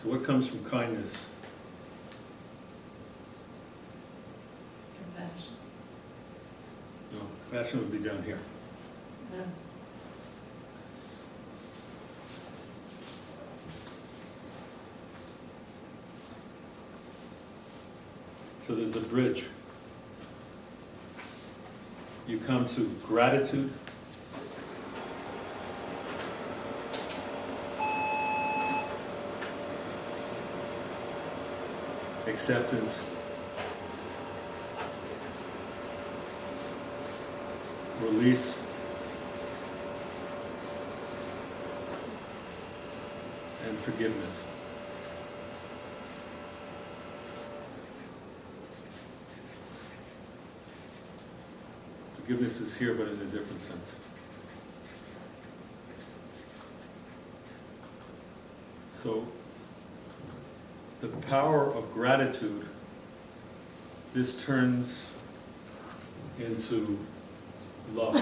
So what comes from kindness? Compassion. No, compassion would be down here. Yeah. So there's a bridge. You come to gratitude, acceptance, release, and forgiveness. Forgiveness is here, but in a different sense. So, the power of gratitude, this turns into love.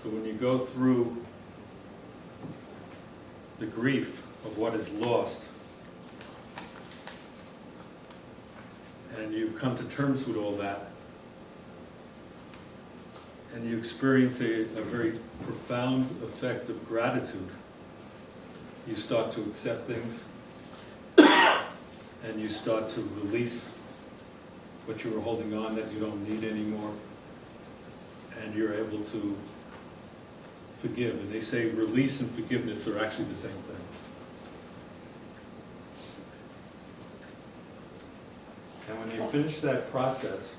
So when you go through the grief of what is lost, and you come to terms with all that, and you experience a very profound effect of gratitude, you start to accept things, and you start to release what you were holding on that you don't need anymore, and you're able to forgive. And they say release and forgiveness are actually the same thing. And when you finish that process,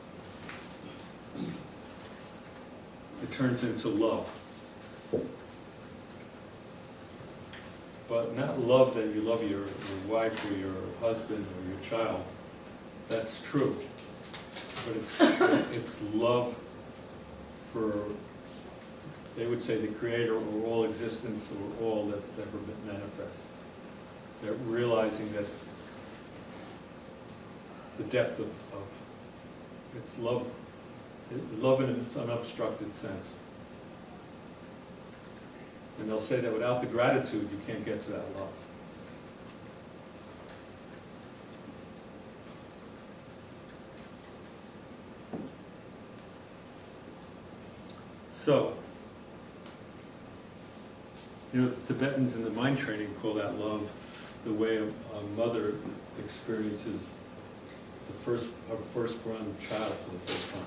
it turns into love. But not love that you love your wife or your husband or your child. That's true. But it's love for, they would say, the creator or all existence or all that's ever been manifest. They're realizing that the depth of it's love in its unobstructed sense. And they'll say that without the gratitude, you can't get to that love. So, you know, the Tibetans in the mind training call that love the way a mother experiences her first-born child for the first time.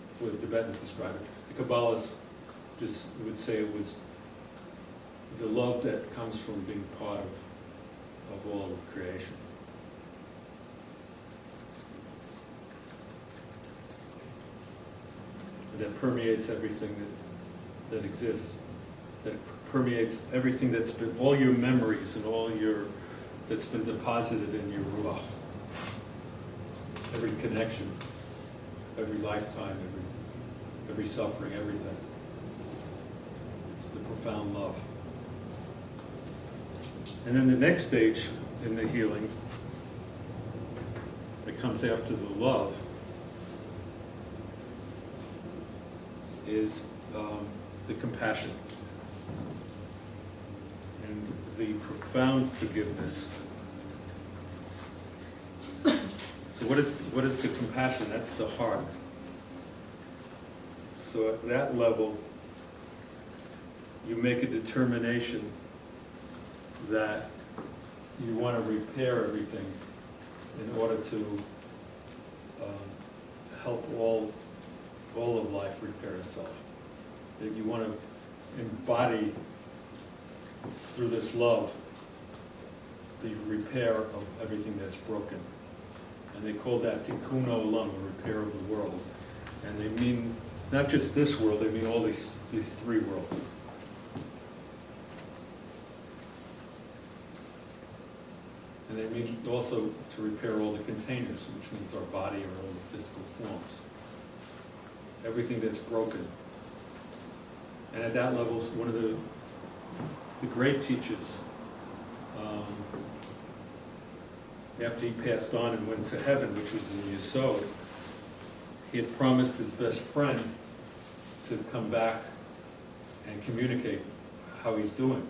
That's the way the Tibetans describe it. The Kabbalists just would say it was the love that comes from being part of all of creation. That permeates everything that exists. That permeates everything that's been, all your memories and all your, that's been deposited in your ruach. Every connection, every lifetime, every suffering, everything. It's the profound love. And then the next stage in the healing that comes after the love is the compassion and the profound forgiveness. So what is the compassion? That's the heart. So at that level, you make a determination that you want to repair everything in order to help all of life repair itself. That you want to embody through this love the repair of everything that's broken. And they call that tikkun olam, the repair of the world. And they mean not just this world, they mean all these three worlds. And they mean also to repair all the containers, which means our body or all the physical forms. Everything that's broken. And at that level, one of the great teachers, after he passed on and went to heaven, which was in Yesod, he had promised his best friend to come back and communicate how he's doing.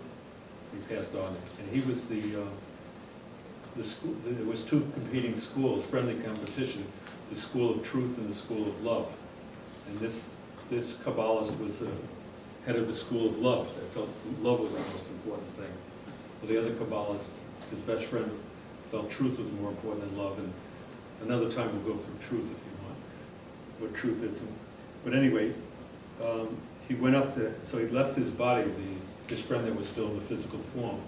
He passed on, and he was the school. There was two competing schools, friendly competition: the School of Truth and the School of Love. And this Kabbalist was head of the School of Love. I felt love was the most important thing. Well, the other Kabbalist, his best friend, felt truth was more important than love. And another time we'll go through truth if you want, what truth is. But anyway, he went up to, so he left his body, his friend that was still in the physical form,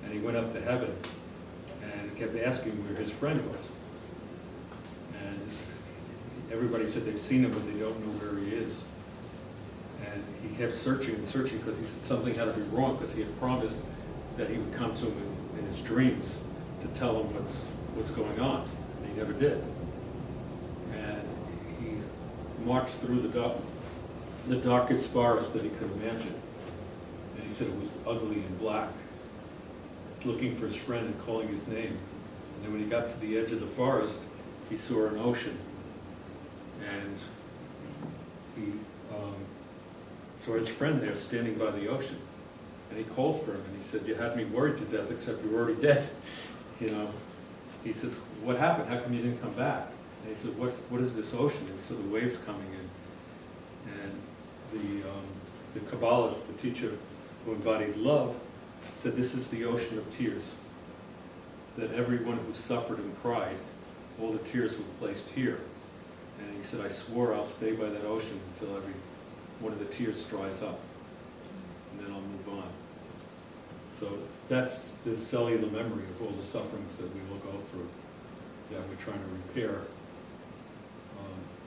and he went up to heaven and kept asking where his friend was. And everybody said they've seen him, but they don't know where he is. And he kept searching and searching because he said something had to be wrong, because he had promised that he would come to him in his dreams to tell him what's going on. And he never did. And he marched through the darkest forest that he could imagine. And he said it was ugly and black, looking for his friend and calling his name. And then when he got to the edge of the forest, he saw an ocean. And he saw his friend there standing by the ocean. And he called for him, and he said, "You had me worried to death, except you were already dead." You know, he says, "What happened? How come you didn't come back?" And he said, what is this ocean? And he saw the waves coming in. And the Kabbalist, the teacher who embodied love, said, "This is the ocean of tears. That everyone who suffered and cried, all the tears were placed here." And he said, "I swore I'll stay by that ocean until every one of the tears dries up, and then I'll move on." So that's the cellular memory of all the sufferings that we will go through, that we're trying to repair,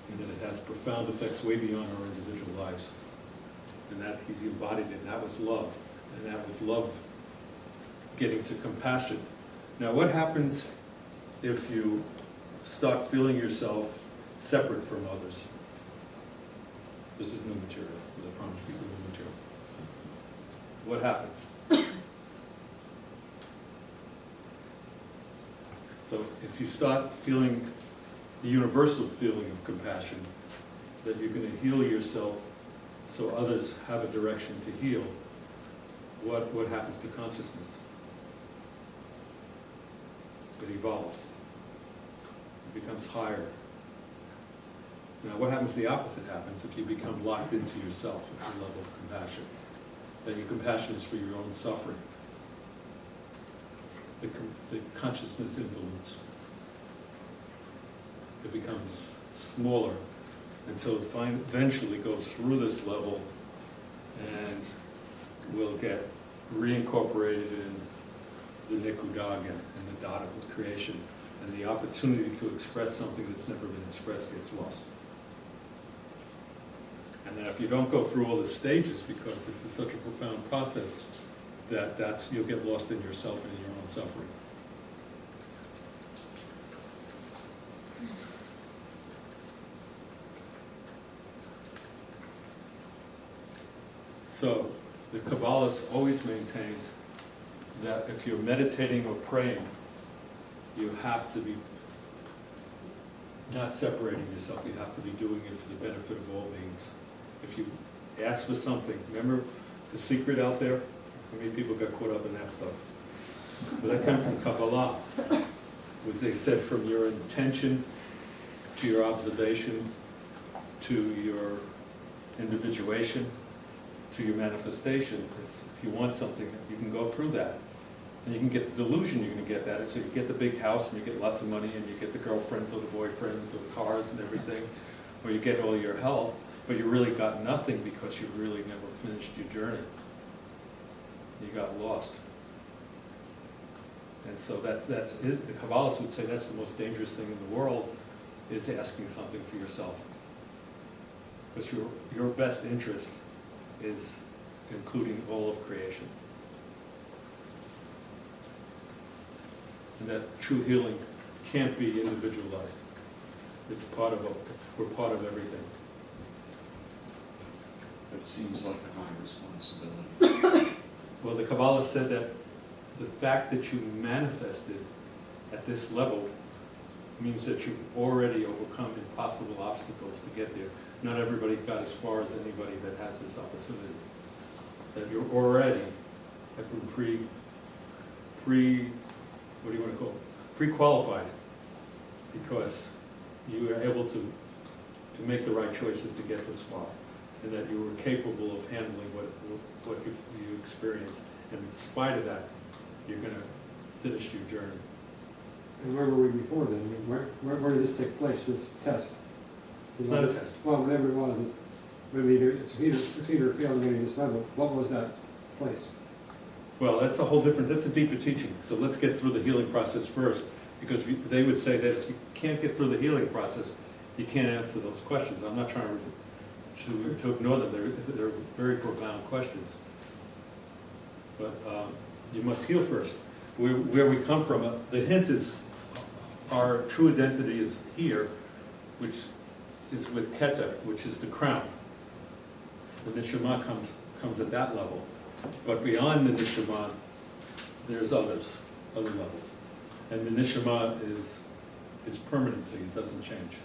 and that it has profound effects way beyond our individual lives. And that he embodied it, and that was love. And that was love getting to compassion. Now, what happens if you start feeling yourself separate from others? This is new material, because I promised people new material. What happens? So if you start feeling the universal feeling of compassion, that you're going to heal yourself so others have a direction to heal, what happens to consciousness? It evolves. It becomes higher. Now, what happens, the opposite happens if you become locked into yourself at your level of compassion. Then your compassion is for your own suffering. The consciousness influence. It becomes smaller until it eventually goes through this level and will get reincorporated in the Nikudagan, in the dot of creation, and the opportunity to express something that's never been expressed gets lost. And then if you don't go through all the stages, because this is such a profound process, you'll get lost in yourself and in your own suffering. So the Kabbalists always maintained that if you're meditating or praying, you have to be not separating yourself. You have to be doing it for the benefit of all beings. If you ask for something, remember the secret out there? How many people got caught up in that stuff? But that came from Kabbalah, which they said from your intention to your observation to your individuation to your manifestation. Because if you want something, you can go through that. And you can get the delusion you're going to get that. So you get the big house and you get lots of money and you get the girlfriends or the boyfriends or the cars and everything, or you get all your health, but you really got nothing because you really never finished your journey. You got lost. And so that's it. The Kabbalists would say that's the most dangerous thing in the world, is asking something for yourself. Because your best interest is including all of creation. And that true healing can't be individualized. It's part of we're part of everything. That seems like a high responsibility. Well, the Kabbalah said that the fact that you manifested at this level means that you've already overcome impossible obstacles to get there. Not everybody got as far as anybody that has this opportunity. That you're already have been what do you want to call it? Pre-qualified, because you were able to make the right choices to get this far, and that you were capable of handling what you experienced. And in spite of that, you're gonna finish your journey. And where were we before then? I mean, where did this take place, this test? It's not a test. Well, whatever it was, it's either failed or maybe this level. What was that place? Well, that's a deeper teaching. So let's get through the healing process first, because they would say that if you can't get through the healing process, you can't answer those questions. I'm not trying to ignore them. They're very profound questions. But you must heal first. Where we come from, the hint is our true identity is here, which is with Keta, which is the crown. The Neshama comes at that level. But beyond the Neshama, there's other levels. And the Neshama is permanency, it doesn't change.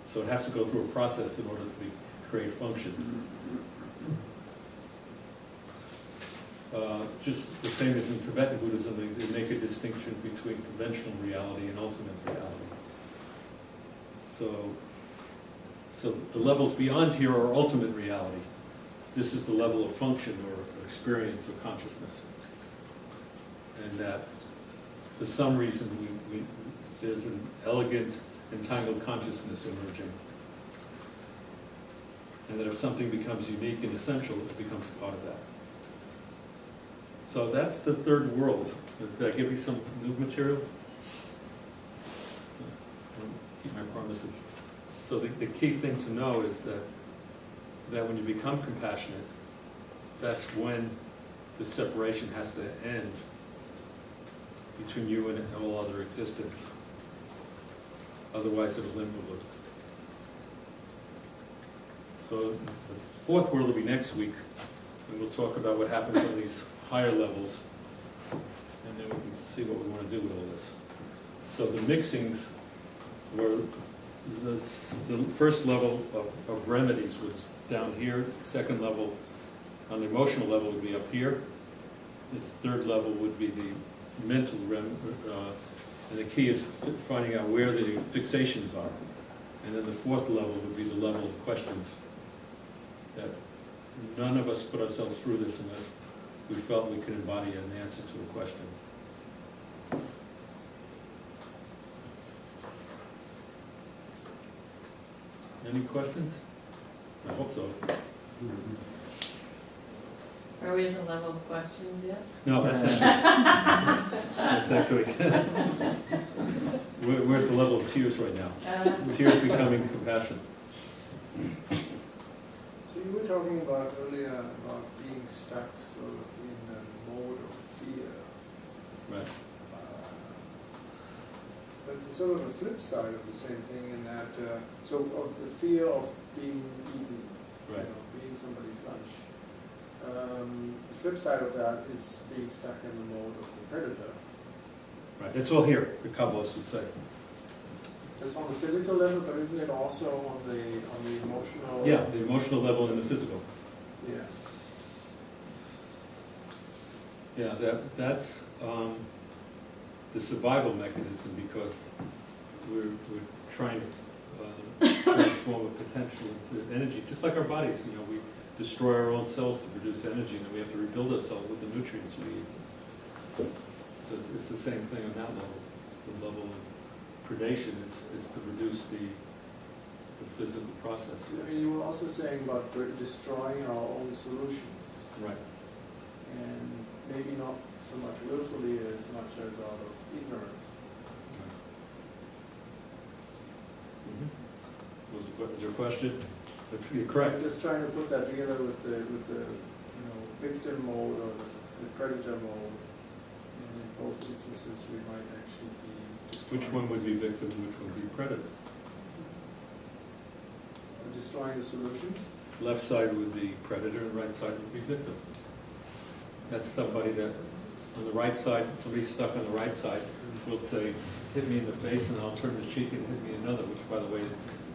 So it has to go through a process in order to create function. Just the same as in Tibetan Buddhism, they make a distinction between conventional reality and ultimate reality. So the levels beyond here are ultimate reality. This is the level of function or experience or consciousness. And that, for some reason, there's an elegant, entangled consciousness emerging. And that if something becomes unique and essential, it becomes part of that. So that's the third world. Did I give you some new material? I'll keep my promises. So the key thing to know is that when you become compassionate, that's when the separation has to end between you and all other existence. Otherwise it'll involute. So the fourth world will be next week, and we'll talk about what happens on these higher levels, and then we can see what we want to do with all this. So the mixings were, the first level of remedies was down here, second level on the emotional level would be up here, the third level would be the mental and the key is finding out where the fixations are. And then the fourth level would be the level of questions, that none of us put ourselves through this unless we felt we could embody an answer to a question. Any questions? I hope so. Are we in the level of questions yet? No, that's next week. We're at the level of tears right now. Tears becoming compassion. So you were talking about earlier about being stuck sort of in a mode of fear. Right. But it's sort of the flip side of the same thing in that, so of the fear of being eaten, Right. being somebody's lunch. The flip side of that is being stuck in the mode of the predator. Right. It's all here, the Kabbalists would say. That's on the physical level, but isn't it also on the emotional? Yeah, the emotional level and the physical. Yeah. Yeah, that's the survival mechanism, because we're trying to transform a potential into energy, just like our bodies. You know, we destroy our own cells to produce energy, and then we have to rebuild ourselves with the nutrients we eat. So it's the same thing on that level. It's the level of predation is to reduce the physical process. I mean, you were also saying about destroying our own solutions. Right. And maybe not so much willfully as much as out of ignorance. Was your question? You're correct. Just trying to put that together with the victim mode or the predator mode. And in both instances, we might actually be destroying. Which one would be victim, which one would be predator? Destroying the solutions. Left side would be predator, and right side would be victim. That's somebody that, on the right side, somebody stuck on the right side will say, hit me in the face and I'll turn the cheek and hit me another, which by the way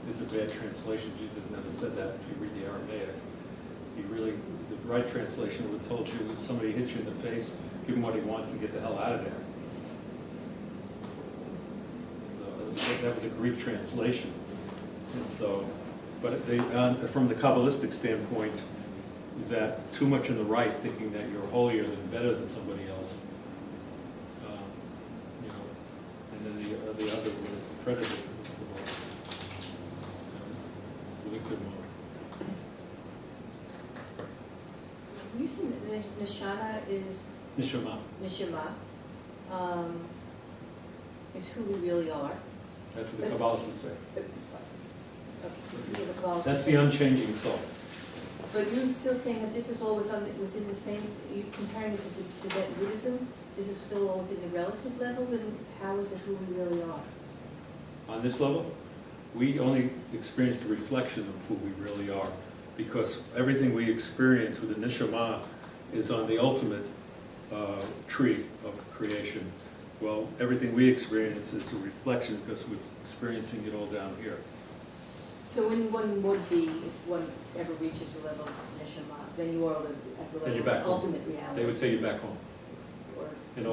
is a bad translation. Jesus never said that if you read the Aramaic. You really, the right translation would have told you, if somebody hits you in the face, give him what he wants and get the hell out of there. So that was a Greek translation. And so, but they, from the Kabbalistic standpoint, that too much in the right, thinking that you're holier than better than somebody else, you know, and then the other one is the predator. Really good one. You said that Nishana is Neshama. Neshama, is who we really are. That's what the Kabbalists would say. Okay, the Kabbalah. That's the unchanging soul. But you're still saying that this is all within the same, you comparing it to Tibetan Buddhism, this is still all within the relative level, then how is it who we really are? On this level, we only experience the reflection of who we really are, because everything we experience with the Neshama is on the ultimate tree of creation. Well, everything we experience is a reflection because we're experiencing it all down here. So when one would be, if one ever reaches the level of Neshama, then you are at the Then you're level back of home. ultimate reality. They would say you're back home. Or And